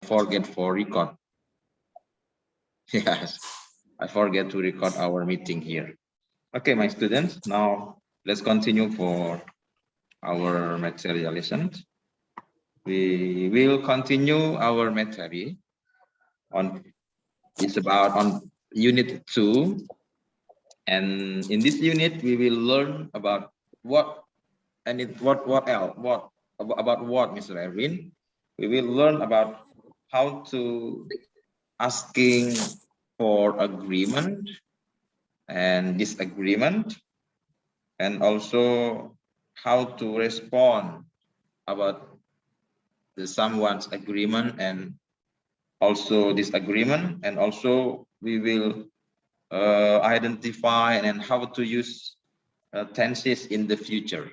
forget for record. Yes, I forget to record our meeting here. Okay, my students, now let's continue for our material lesson. We will continue our material on, it's about on unit 2. And in this unit, we will learn about what, and what else, about what, Mr. Erwin? We will learn about how to asking for agreement and disagreement, and also how to respond about the someone's agreement and also disagreement, and also we will identify and how to use tenses in the future.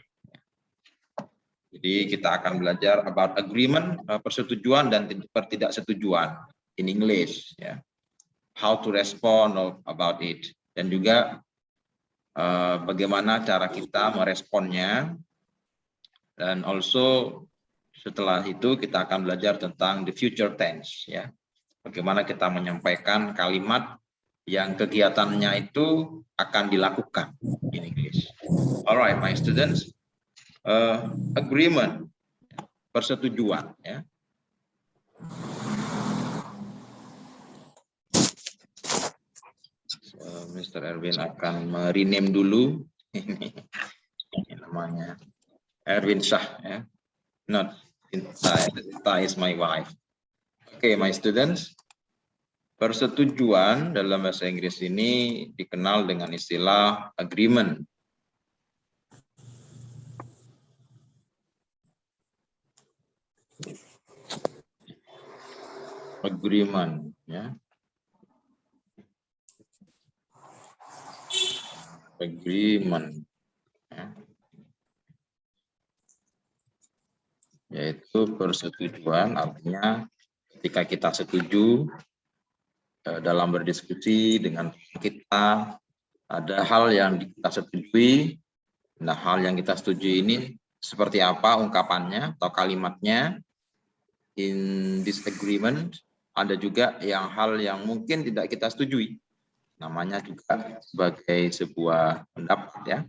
Jadi kita akan belajar about agreement, persetujuan dan ketidaksetujuan in English, ya. How to respond about it, dan juga bagaimana cara kita meresponnya, dan also setelah itu kita akan belajar tentang the future tense, ya. Bagaimana kita menyampaikan kalimat yang kegiatannya itu akan dilakukan in English. Alright, my students, agreement, persetujuan, ya. Mr. Erwin akan rename dulu. Ini namanya Erwin Shah, ya. Not Sinta is my wife. Okay, my students. Persetujuan dalam bahasa Inggris ini dikenal dengan istilah agreement. Agreement, ya. Agreement, ya. Yaitu persetujuan, artinya ketika kita setuju dalam berdiskusi dengan kita, ada hal yang kita setujui. Nah, hal yang kita setujui ini seperti apa ungkapannya atau kalimatnya. In disagreement, ada juga yang hal yang mungkin tidak kita setujui. Namanya juga sebagai sebuah pendapat, ya.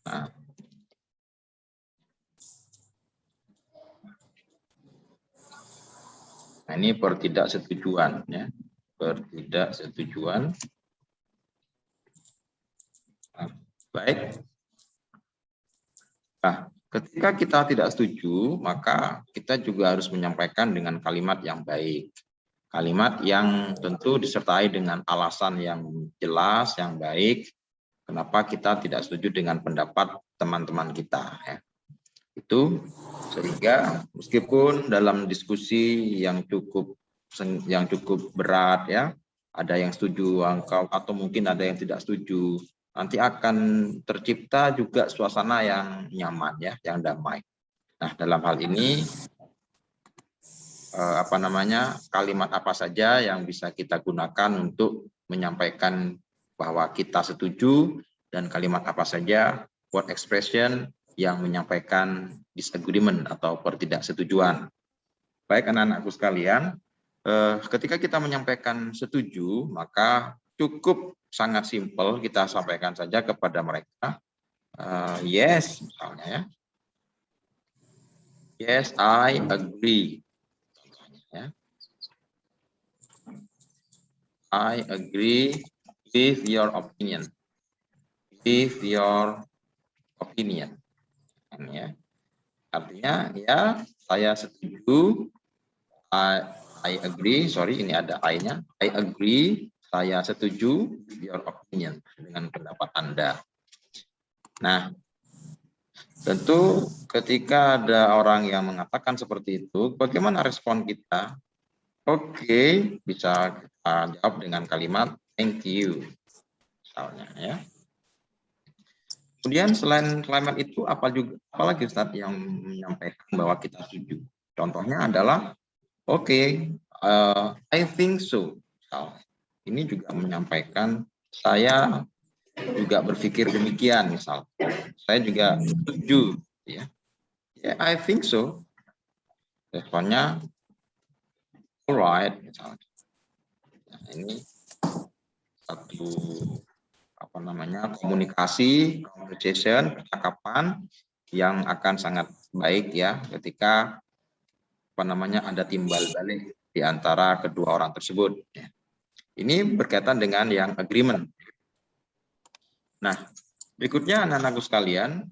Nah, ini pertidaksetujuan, ya. Pertidaksetujuan. Nah, baik. Nah, ketika kita tidak setuju, maka kita juga harus menyampaikan dengan kalimat yang baik. Kalimat yang tentu disertai dengan alasan yang jelas, yang baik, kenapa kita tidak setuju dengan pendapat teman-teman kita, ya. Itu sehingga meskipun dalam diskusi yang cukup berat, ya, ada yang setuju atau mungkin ada yang tidak setuju, nanti akan tercipta juga suasana yang nyaman, ya, yang damai. Nah, dalam hal ini kalimat apa saja yang bisa kita gunakan untuk menyampaikan bahwa kita setuju, dan kalimat apa saja, word expression, yang menyampaikan disagreement atau pertidaksetujuan. Baik anak-anakku sekalian, ketika kita menyampaikan setuju, maka cukup sangat simpel, kita sampaikan saja kepada mereka, yes, misalnya, ya. Yes, I agree. Ya. I agree with your opinion. With your opinion. Ya. Artinya, ya, saya setuju. I agree, sorry, ini ada I-nya. I agree, saya setuju with your opinion, dengan pendapat Anda. Nah, tentu ketika ada orang yang mengatakan seperti itu, bagaimana respon kita? Oke, bisa kita jawab dengan kalimat thank you, misalnya, ya. Kemudian selain kalimat itu, apalagi Ustadz yang menyampaikan bahwa kita setuju? Contohnya adalah oke, I think so. Ini juga menyampaikan saya juga berpikir demikian, misal. Saya juga setuju, ya. Yeah, I think so. Responnya Alright, misalnya. Nah, ini satu apa namanya conversation, percakapan yang akan sangat baik ya ketika apa namanya ada timbal balik di antara kedua orang tersebut. Ini berkaitan dengan yang agreement. Nah, berikutnya anak-anakku sekalian,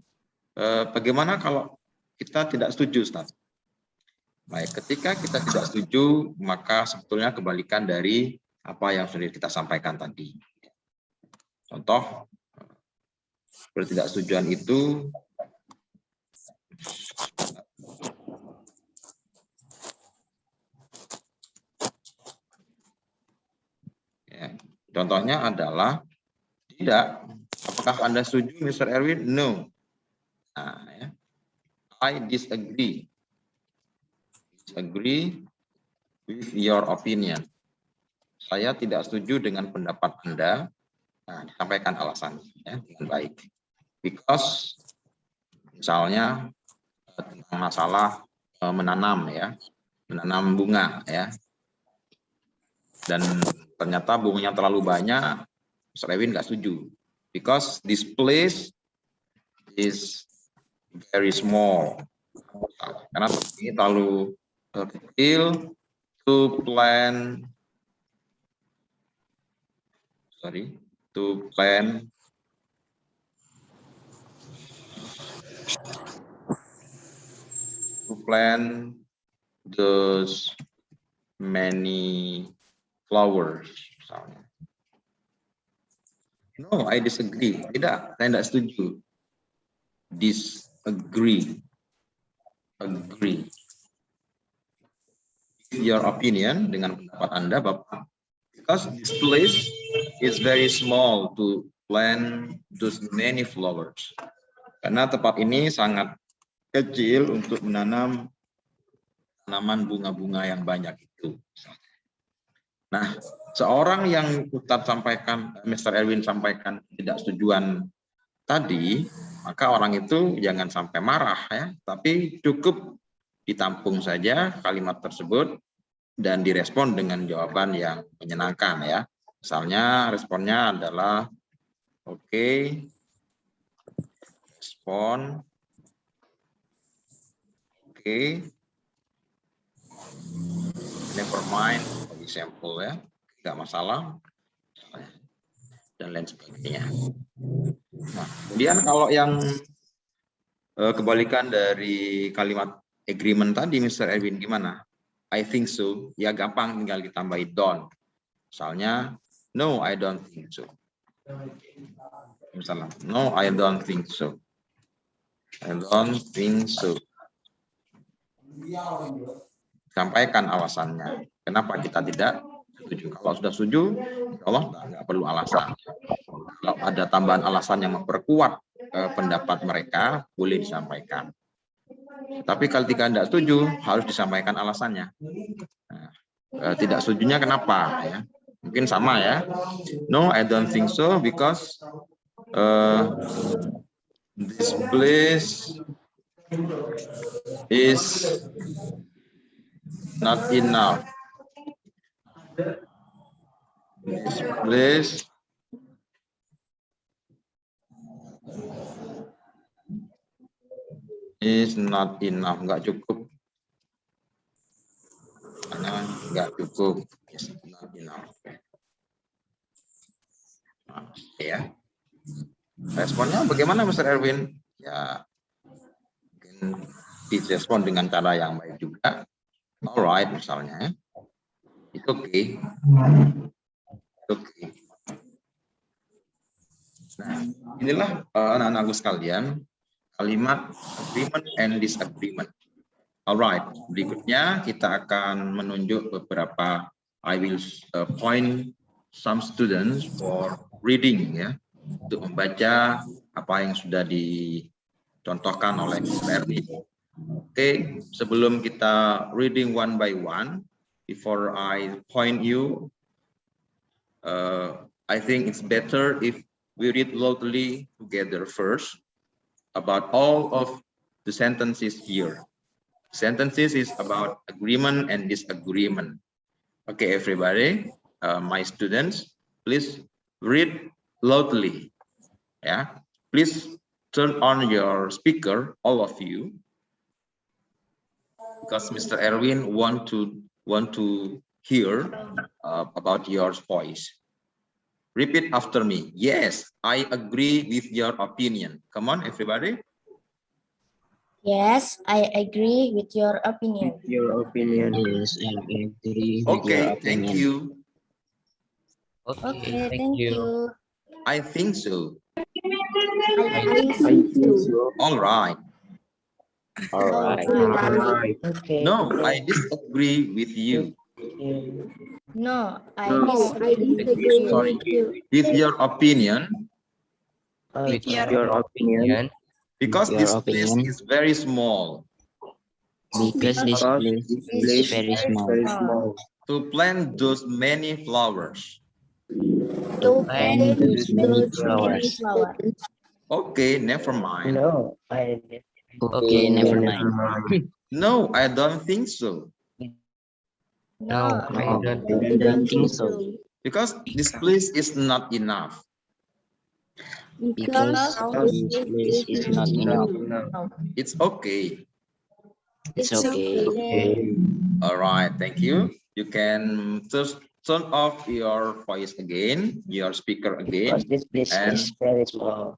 bagaimana kalau kita tidak setuju, Ustaz? Baik, ketika kita tidak setuju, maka sebetulnya kebalikan dari apa yang sudah kita sampaikan tadi. Contoh, ketidaksetujuan itu ya, contohnya adalah tidak. Apakah Anda setuju, Mr. Erwin? No. Nah, ya. I disagree. Disagree with your opinion. Saya tidak setuju dengan pendapat Anda. Nah, disampaikan alasannya ya, dengan baik. Because misalnya tentang masalah menanam ya, menanam bunga ya. Dan ternyata bunganya terlalu banyak, Mr. Erwin nggak setuju. Because this place is very small. Karena ini terlalu kecil to plant those many flowers. No, I disagree. Tidak, saya tidak setuju. Disagree. Agree. Your opinion dengan pendapat Anda, Bapak. Because this place is very small to plant those many flowers. Karena tempat ini sangat kecil untuk menanam tanaman bunga-bunga yang banyak itu. Nah, seorang yang Ustadz sampaikan, Mr. Erwin sampaikan tidak setujuan tadi, maka orang itu jangan sampai marah ya, tapi cukup ditampung saja kalimat tersebut dan direspon dengan jawaban yang menyenangkan ya. Misalnya responnya adalah oke, respon oke, never mind, bagi sampel ya, tidak masalah dan lain sebagainya. Nah, kemudian kalau yang kebalikan dari kalimat agreement tadi, Mr. Erwin, gimana? I think so. Ya gampang, tinggal ditambahin don't. Misalnya, no, I don't think so. Misalnya, no, I don't think so. I don't think so. Sampaikan alasannya. Kenapa kita tidak setuju? Kalau sudah setuju, insya Allah nggak perlu alasan. Kalau ada tambahan alasan yang memperkuat pendapat mereka, boleh disampaikan. Tapi kalau tidak setuju, harus disampaikan alasannya. Nah, tidak setujunya kenapa? Ya? Mungkin sama ya. No, I don't think so because this place is not enough. This place is not enough, nggak cukup. Karena nggak cukup, is not enough. Nah, ya. Responnya bagaimana, Mr. Erwin? Ya, mungkin direspon dengan cara yang baik juga. Alright, misalnya. It's okay. It's okay. Nah, inilah anak-anakku sekalian, kalimat agreement and disagreement. Alright, berikutnya kita akan menunjuk beberapa, I will point some students for reading ya, untuk membaca apa yang sudah dicontohkan oleh Erwin. Oke, sebelum kita reading one by one, before I point you, I think it's better if we read loudly together first about all of the sentences here. Sentences is about agreement and disagreement. Okay, everybody, my students, please read loudly. Yeah, please turn on your speaker, all of you, because Mr. Erwin want to hear about your voice. Repeat after me. Yes, I agree with your opinion. Come on, everybody. Yes, I agree with your opinion. Your opinion. Yes, I agree with your Okay, thank opinion. you. Okay, thank you. I think so. I think I think so. All right. All right. Alright. No, I disagree with you. No, I No, I disagree with disagree you. with you. With your opinion, With your opinion. because Your this place opinion, is very small. because this Because place this is place very is small. very small. To plant those many flowers. To Plant plant those many those many flowers. flowers. Okay, never mind. Okay, never Never mind. mind. No, I don't think so. No, No, I I don't think so. Because this place is not enough. Because this place is not enough. It's okay. It's okay. Okay. All right, thank you. You can just turn off your voice again, your speaker again. This place And is very small.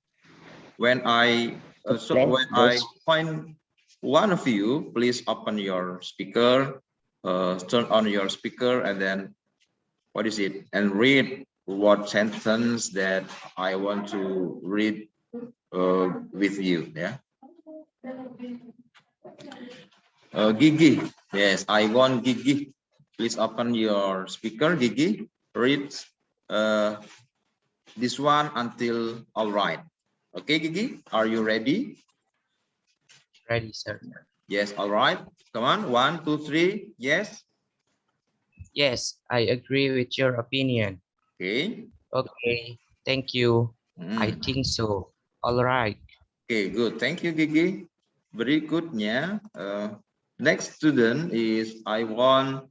when I find one of you, please open your speaker, turn on your speaker, and then what is it? And read what sentence that I want to read with you. Yeah. Gigi. Yes, I want Gigi. Please open your speaker, Gigi. Read this one until all right. Okay, Gigi, are you ready? Ready, sir. Yes, all right. Come on, 1, 2, 3. Yes. Yes, I agree with your opinion. Okay. Okay, thank you. I think so. All right. Okay, good. Thank you, Gigi. Very good. Yeah. Next student is I want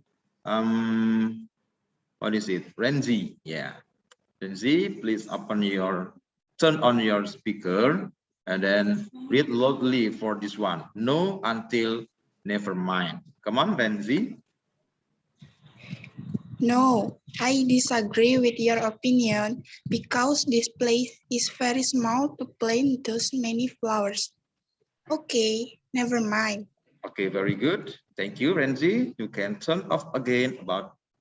what is it? Renzi. Yeah. Renzi, please turn on your speaker and then read loudly for this one. No until never mind. Come on, Renzi. No, I disagree with your opinion because this place is very small to plant those many flowers. Okay, never mind. Okay, very good. Thank you, Renzi. You can turn off again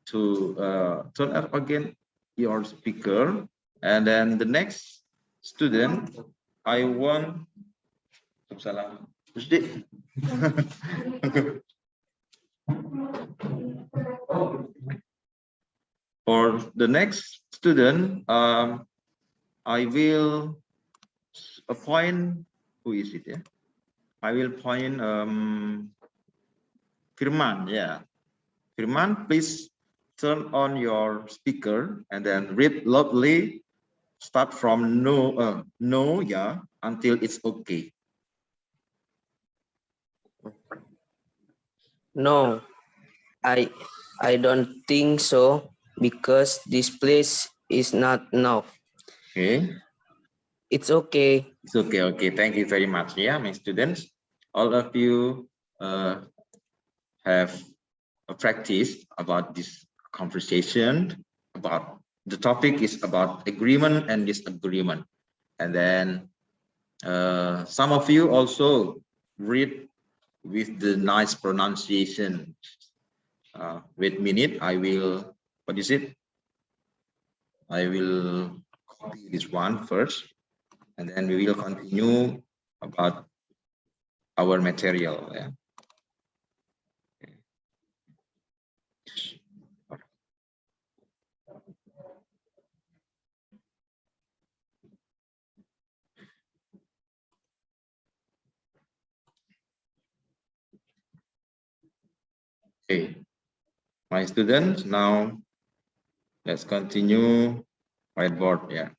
turn off again your speaker. And then the next student, I want for the next student, I will appoint, who is it? Yeah, I will appoint Firman. Yeah, Firman, please turn on your speaker and then read loudly. Start from no, yeah, until it's okay. No, I don't think so because this place is not enough. Okay. It's okay. It's okay. Okay. Thank you very much. Yeah, my students, all of you have a practice about this conversation. About the topic is about agreement and disagreement, and then some of you also read with the nice pronunciation. Wait a minute. I will. What is it? I will copy this one first, and then we will continue about our material. Yeah. Okay, my students, now let's continue whiteboard. Yeah.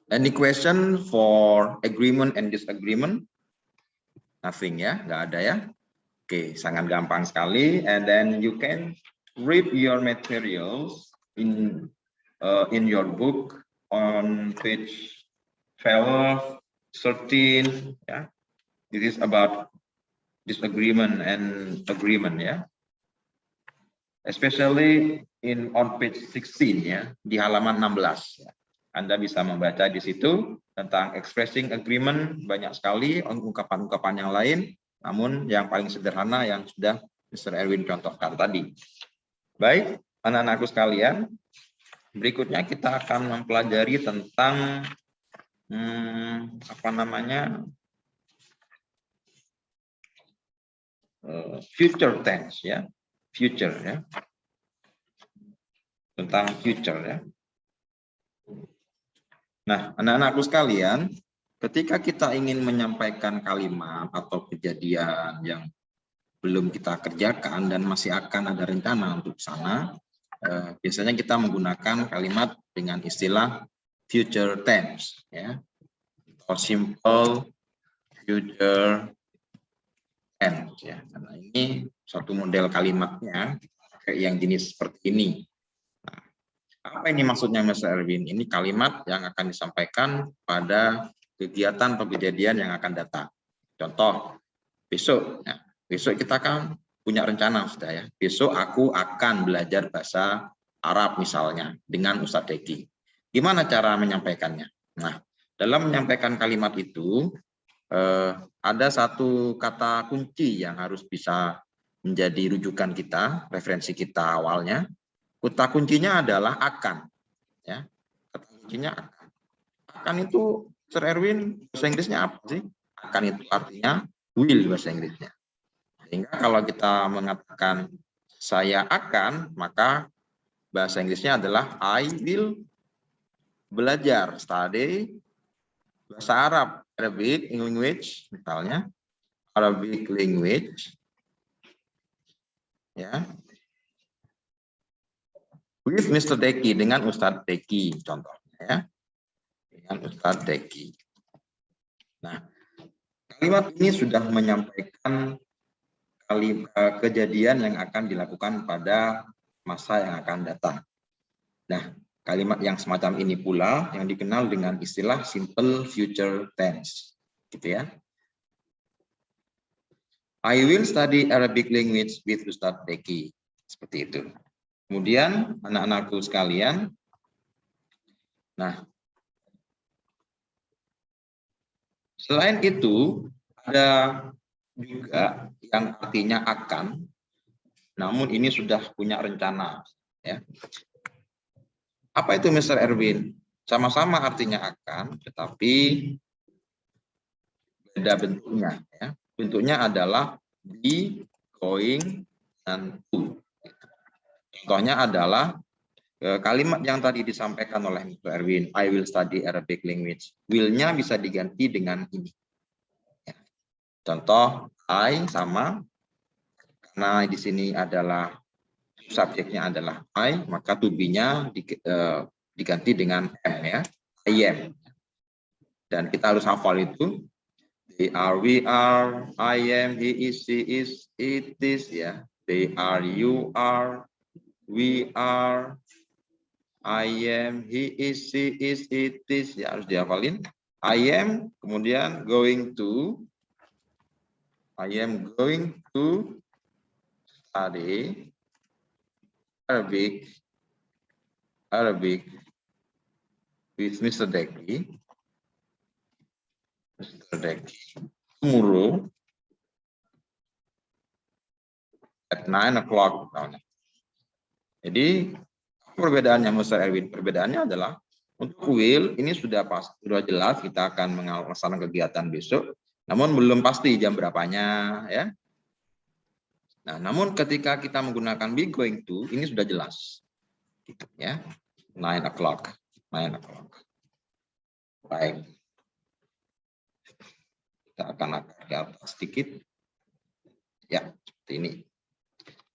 Any question for agreement and disagreement? Nothing ya, nggak ada ya. Oke, sangat gampang sekali. And then you can read your materials in your book on page 12, 13. Yeah, this is about disagreement and agreement. Yeah, especially on page 16 ya, di halaman 16. Ya. Anda bisa membaca di situ tentang expressing agreement, banyak sekali ungkapan-ungkapan yang lain, namun yang paling sederhana yang sudah Mr. Erwin contohkan tadi. Baik, anak-anakku sekalian, berikutnya kita akan mempelajari tentang future tense ya, future ya, tentang future ya. Nah, anak-anakku sekalian, ketika kita ingin menyampaikan kalimat atau kejadian yang belum kita kerjakan dan masih akan ada rencana untuk sana, biasanya kita menggunakan kalimat dengan istilah future tense ya, atau simple future tense ya. Karena ini satu model kalimatnya yang jenis seperti ini. Apa ini maksudnya Mas Erwin? Ini kalimat yang akan disampaikan pada kegiatan atau kejadian yang akan datang. Contoh, besok. Nah, besok kita akan punya rencana sudah ya. Besok aku akan belajar bahasa Arab misalnya dengan Ustadz Deki. Gimana cara menyampaikannya? Nah, dalam menyampaikan kalimat itu ada satu kata kunci yang harus bisa menjadi rujukan kita, referensi kita awalnya. Kata kuncinya adalah akan, ya. Kata kuncinya akan. Akan itu, Sir Erwin, bahasa Inggrisnya apa sih? Akan itu artinya will bahasa Inggrisnya. Sehingga kalau kita mengatakan saya akan, maka bahasa Inggrisnya adalah I will belajar, study bahasa Arab, Arabic language, misalnya Arabic language, ya. With Mr. Deki, dengan Ustadz Deki contohnya ya, dengan Ustadz Deki. Nah, kalimat ini sudah menyampaikan kejadian yang akan dilakukan pada masa yang akan datang. Nah, kalimat yang semacam ini pula yang dikenal dengan istilah simple future tense, gitu ya. I will study Arabic language with Ustadz Deki, seperti itu. Kemudian anak-anakku sekalian, nah selain itu ada juga yang artinya akan, namun ini sudah punya rencana. Ya. Apa itu Mr. Erwin? Sama-sama artinya akan, tetapi beda bentuknya. Ya. Bentuknya adalah be, going, dan to. Contohnya adalah kalimat yang tadi disampaikan oleh Mr. Erwin, I will study Arabic language. Will-nya bisa diganti dengan ini. Ya. Contoh, I sama, karena di sini adalah subjeknya adalah I, maka to be-nya diganti dengan am ya, I am. Dan kita harus hafal itu. They are, we are, I am, he is, she is, it is ya. They are, you are, we are, I am, he is, she is, it is, ya harus dihafalin. I am, kemudian going to, I am going to study Arabic with Mr. Deki. Mr. Deki tomorrow at 9 o'clock. Jadi perbedaannya Mr. Erwin, perbedaannya adalah untuk will ini sudah jelas kita akan melaksanakan kegiatan besok, namun belum pasti jam berapanya ya. Nah, namun ketika kita menggunakan be going to ini sudah jelas. Gitu, ya. 9 o'clock. 9 o'clock. Baik. Kita akan angkat ke atas sedikit. Ya, seperti ini.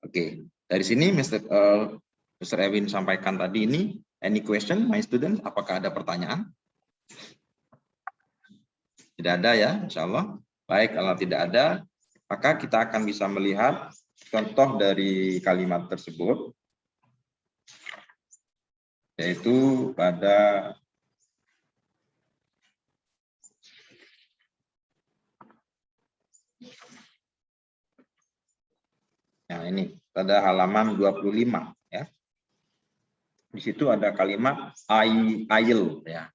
Oke, dari sini Mr. Erwin sampaikan tadi ini, any question, my students? Apakah ada pertanyaan? Tidak ada ya, insya Allah. Baik, kalau tidak ada, Maka kita akan bisa melihat contoh dari kalimat tersebut, yaitu pada ini pada halaman 25 ya. Di situ ada kalimat I'll ya.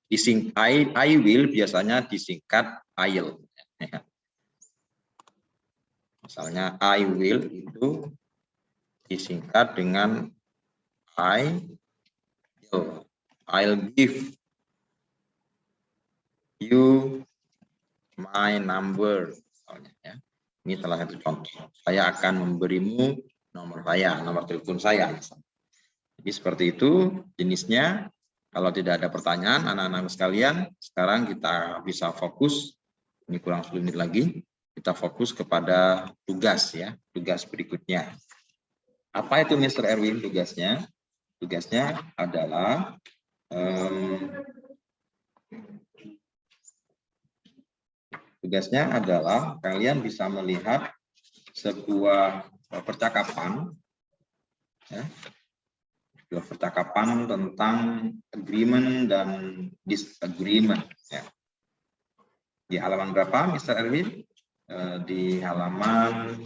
I will biasanya disingkat I'll. Ya. Misalnya I will itu disingkat dengan I'll give you my number. Misalnya, ya. Ini salah satu contoh. Saya akan memberimu nomor saya, nomor telepon saya. Jadi seperti itu jenisnya. Kalau tidak ada pertanyaan, anak-anak sekalian, sekarang kita bisa fokus. Ini kurang 10 menit lagi. Kita fokus kepada tugas ya, tugas berikutnya. Apa itu Mr. Erwin tugasnya? Tugasnya adalah kalian bisa melihat sebuah percakapan ya, sebuah percakapan tentang agreement dan disagreement ya. Di halaman berapa Mr. Erwin? Di halaman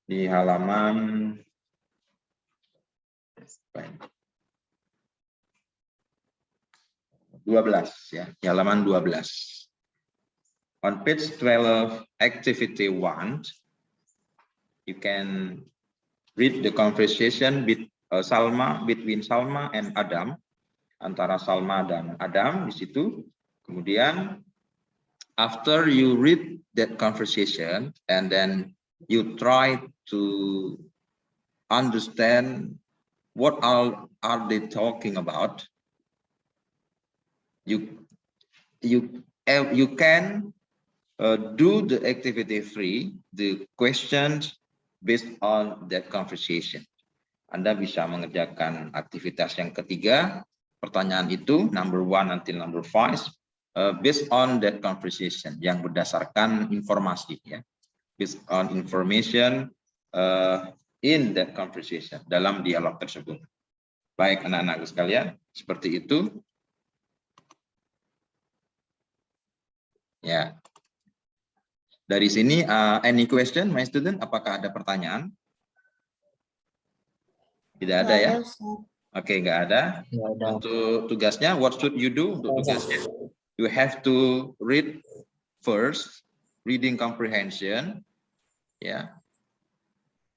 di halaman 12 ya, di halaman 12. On page 12 activity 1 you can read the conversation between Salma and Adam, antara Salma dan Adam di situ. Kemudian after you read that conversation and then you try to understand what are they talking about, you can do the activity 3, the questions based on that conversation. Anda bisa mengerjakan aktivitas yang ketiga, pertanyaan itu number 1 until number 5, based on that conversation, yang berdasarkan informasi ya, based on information in that conversation, dalam dialog tersebut. Baik anak-anak sekalian, seperti itu. Ya. Dari sini, any question, my student? Apakah ada pertanyaan? Tidak ada ya? Oke, nggak ada. Untuk tugasnya, what should you do untuk tugasnya? You have to read first, reading comprehension. Ya.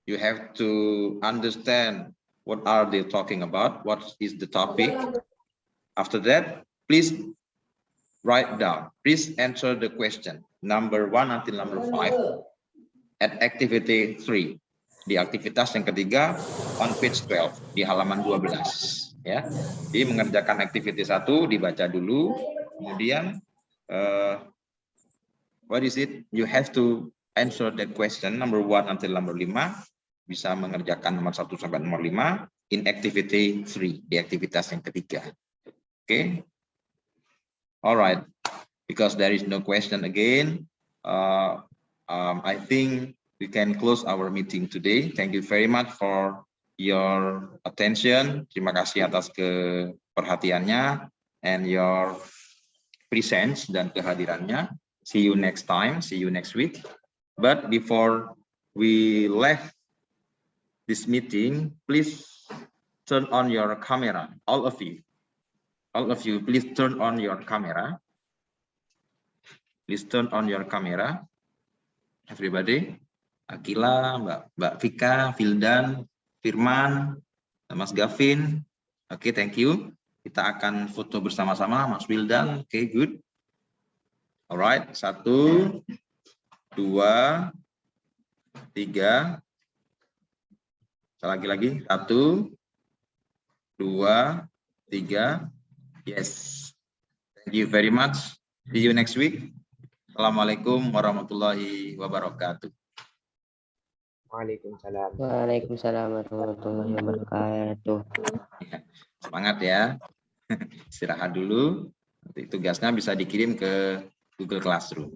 You have to understand what are they talking about, what is the topic. After that, please write down. Please answer the question number 1 until number 5 at activity 3. Di aktivitas yang ketiga on page 12 di halaman 12 ya. Jadi mengerjakan aktivitas 1 dibaca dulu, kemudian what is it? You have to answer that question number 1 until number 5. Bisa mengerjakan nomor 1 sampai nomor 5 in activity 3 di aktivitas yang ketiga. Oke. Alright, because there is no question again, I think we can close our meeting today. Thank you very much for your attention. Terima kasih atas perhatiannya and your presence dan kehadirannya. See you next time, see you next week. But before we left this meeting, please turn on your camera, all of you. All of you, please turn on your camera. Please turn on your camera. Everybody. Akila, Mbak Vika, Vildan, Firman, Mas Gavin. Oke, thank you. Kita akan foto bersama-sama, Mas Wildan. Oke, good. Alright, 1, 2, 3. Lagi-lagi, 1, 2, 3. Yes, thank you very much. See you next week. Assalamualaikum warahmatullahi wabarakatuh. Waalaikumsalam. Waalaikumsalam warahmatullahi wabarakatuh. Semangat ya. Istirahat dulu. Nanti tugasnya bisa dikirim ke Google Classroom.